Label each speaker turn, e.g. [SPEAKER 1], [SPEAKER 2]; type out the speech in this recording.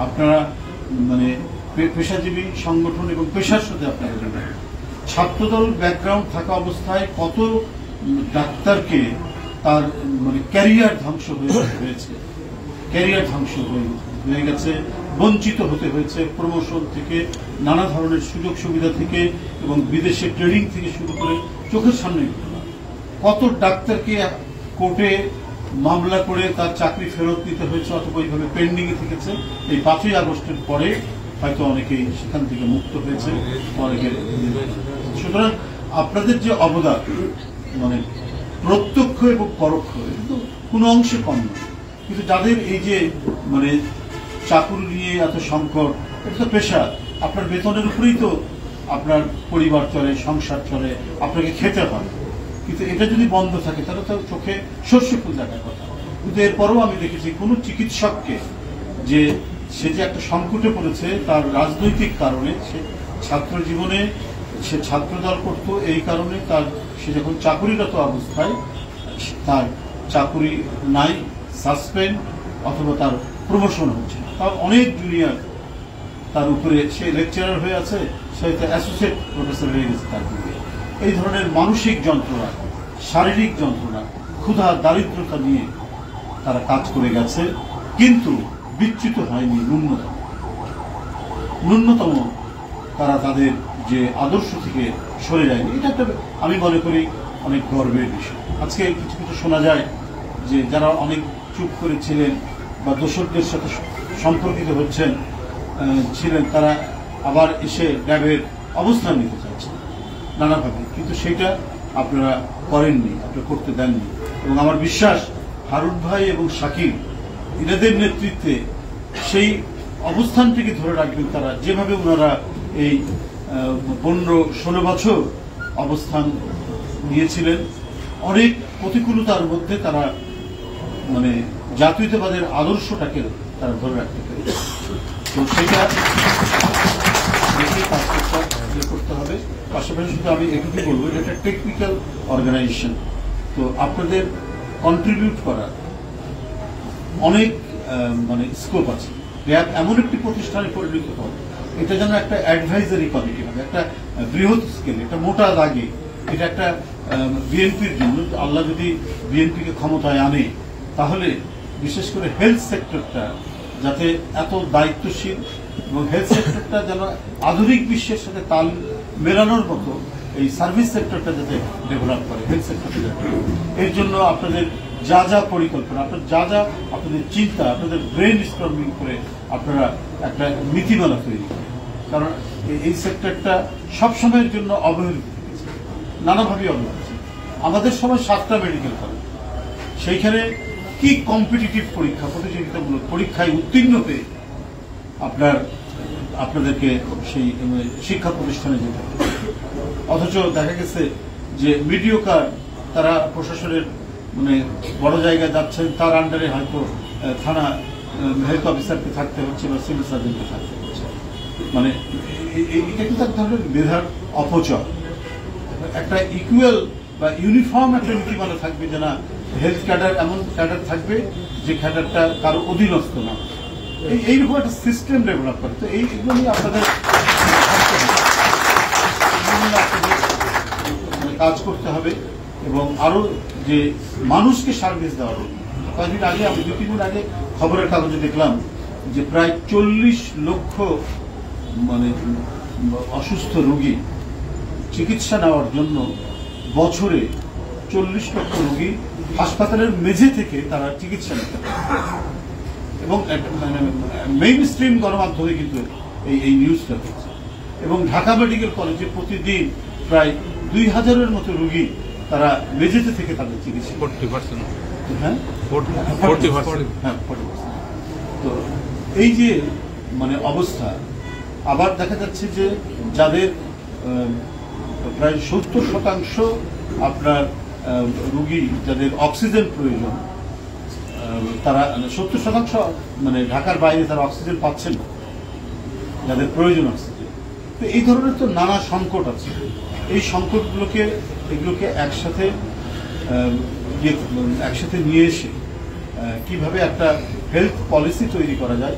[SPEAKER 1] আপনারা মানে পেশাজীবী সংগঠন এবং পেশার সাথে আপনারা জড়িত। ছাত্রদল ব্যাকগ্রাউন্ড থাকা অবস্থায় কত ডাক্তারকে তার মানে ক্যারিয়ার ধ্বংস হয়েছে, ক্যারিয়ার ধ্বংস হয়ে গেছে, বঞ্চিত হতে হয়েছে প্রমোশন থেকে, নানা ধরনের সুযোগ সুবিধা থেকে এবং বিদেশে ট্রেনিং থেকে শুরু করে চোখের সামনে কত ডাক্তারকে কোর্টে মামলা করে তার চাকরি ফেরত দিতে হয়েছে অথবা এইভাবে পেন্ডিং এ থেকেছে। এই 5ই আগস্টের পরে হয়তো অনেকেই সেখান থেকে মুক্ত হয়েছে, অনেকে। সুতরাং আপনাদের যে অবদান মানে প্রত্যক্ষ এবং পরোক্ষ কিন্তু কোনো অংশে কম নয়, কিন্তু যাদের এই যে মানে চাকুরি নিয়ে এত সংকট, এটা তো পেশা, আপনার বেতনের উপরেই তো আপনার পরিবার চলে, সংসার চলে, আপনাকে খেতে হয়, কিন্তু এটা যদি বন্ধ থাকে তাহলে তো চোখে সর্ষে ফুল দেখার কথা। কিন্তু এরপরও আমি দেখেছি কোনো চিকিৎসককে যে সে যে একটা সংকটে পড়েছে তার রাজনৈতিক কারণে, সে ছাত্র জীবনে সে ছাত্রদল করতো, এই কারণে তার সে যখন চাকুরিরত অবস্থায় তার চাকুরি নাই, সাসপেন্ড অথবা তার প্রমোশন হচ্ছে, তার অনেক জুনিয়র তার উপরে সে লেকচারার হয়ে আছে, সে অ্যাসোসিয়েট প্রফেসর হয়ে গেছে তার দিকে। এই ধরনের মানসিক যন্ত্রণা, শারীরিক যন্ত্রণা, ক্ষুধা দারিদ্রতা নিয়ে তারা কাজ করে গেছে, কিন্তু বিচ্যুত হয়নি ন্যূনতম তারা তাদের যে আদর্শ থেকে সরে যায়নি। এটা একটা আমি মনে করি অনেক গর্বের বিষয়। আজকে কিছু কিছু শোনা যায় যে যারা অনেক চুপ করেছিলেন বা দোষরদের সাথে সম্পর্কিত ছিলেন তারা আবার এসে র্যাবের অবস্থান নিতে চাচ্ছেন নানাভাবে, কিন্তু সেটা আপনারা করেননি, আপনারা করতে দেননি। এবং আমার বিশ্বাস হারুন ভাই এবং শাকিল এনাদের নেতৃত্বে সেই অবস্থানটিকে ধরে রাখবেন তারা, যেভাবে ওনারা এই 15-16 বছর অবস্থান নিয়েছিলেন। অনেক প্রতিকূলতার মধ্যে তারা মানে জাতীয়তাবাদের আদর্শটাকে তারা ধরে রাখতে পেরেছে। তো সেটা করতে হবে। পাশাপাশি শুধু আমি এটুকুই বলবো, এটা একটা টেকনিক্যাল অর্গানাইজেশন, তো আপনাদের কন্ট্রিবিউট করার অনেক মানে স্কোপ আছে। র্যাব এমন একটি প্রতিষ্ঠানে পরিণত হবে, এটা যেন একটা অ্যাডভাইজারি কমিটি হবে, একটা বৃহৎ স্কেলে, একটা মোটা দাগে। এটা একটা বিএনপির জন্য, আল্লাহ যদি বিএনপিকে ক্ষমতায় আনে, তাহলে বিশেষ করে হেলথ সেক্টরটা যাতে এত দায়িত্বশীল এবং হেলথ সেক্টরটা যেন আধুনিক বিশ্বের সাথে তাল মেলানোর মতো এই সার্ভিস সেক্টরটা যাতে ডেভেলপ করে, হেলথ সেক্টরটা যাতে। এর জন্য আপনাদের যা যা পরিকল্পনা, আপনার যা যা আপনাদের চিন্তা, আপনাদের ব্রেন স্টর্মিং করে আপনারা একটা নীতিমালা তৈরি করেন। কারণ এই সেক্টরটা সবসময়ের জন্য অবহেলিত থেকেছে, নানাভাবে অবহেলিত। আমাদের সময় 7টা মেডিকেল কলেজ, সেইখানে কি কম্পিটিটিভ পরীক্ষা, প্রতিযোগিতামূলক পরীক্ষায় উত্তীর্ণ পেয়ে আপনাদেরকে সেই শিক্ষা প্রতিষ্ঠানে যেতে হবে। অথচ দেখা গেছে যে মিডিওকার তারা প্রশাসনের মানে বড় জায়গায় যাচ্ছেন, তার আন্ডারে হয়তো থানা হেলথ অফিসারকে থাকতে হচ্ছে বা সিভিল সার্জনকে থাকতে হচ্ছে। মানে এটা কিন্তু এক ধরনের মেধার অপচয়। একটা ইকুয়াল বা ইউনিফর্ম একটা নীতিমালা থাকবে, যে না হেলথ ক্যাডার এমন ক্যাডার থাকবে যে ক্যাডারটা কারো অধীনস্থ না, এইরকম একটা সিস্টেম ডেভেলপ করে। তো এইগুলো নিয়ে আপনাদের কাজ করতে হবে এবং আরো যে মানুষকে সার্ভিস দেওয়া হবে। কয়েকদিন আগে আমি 2-3 দিন আগে খবরের কাগজে দেখলাম যে প্রায় 40 লক্ষ মানে অসুস্থ রোগী চিকিৎসা নেওয়ার জন্য বছরে 40 লক্ষ রোগী হাসপাতালের মেঝে থেকে তারা চিকিৎসা নিতে পারে। এবং মেইন স্ট্রিম গণমাধ্যমে কিন্তু এই নিউজটা হচ্ছে। এবং ঢাকা মেডিকেল কলেজে প্রতিদিন প্রায় 2000-এর মতো রোগী তারা মেঝেতে থেকে তাদের চিকিৎসা।
[SPEAKER 2] 40%।
[SPEAKER 1] হ্যাঁ, 40%। তো এই যে মানে অবস্থা, আবার দেখা যাচ্ছে যে যাদের প্রায় 70% আপনার রোগী যাদের অক্সিজেন প্রয়োজন, তারা 70% মানে ঢাকার বাইরে তারা অক্সিজেন পাচ্ছেন না, যাদের প্রয়োজন অক্সিজেন। তো এই ধরনের তো নানা সংকট আছে। এই এগুলোকে একসাথে নিয়ে এসে কিভাবে একটা হেলথ পলিসি তৈরি করা যায়।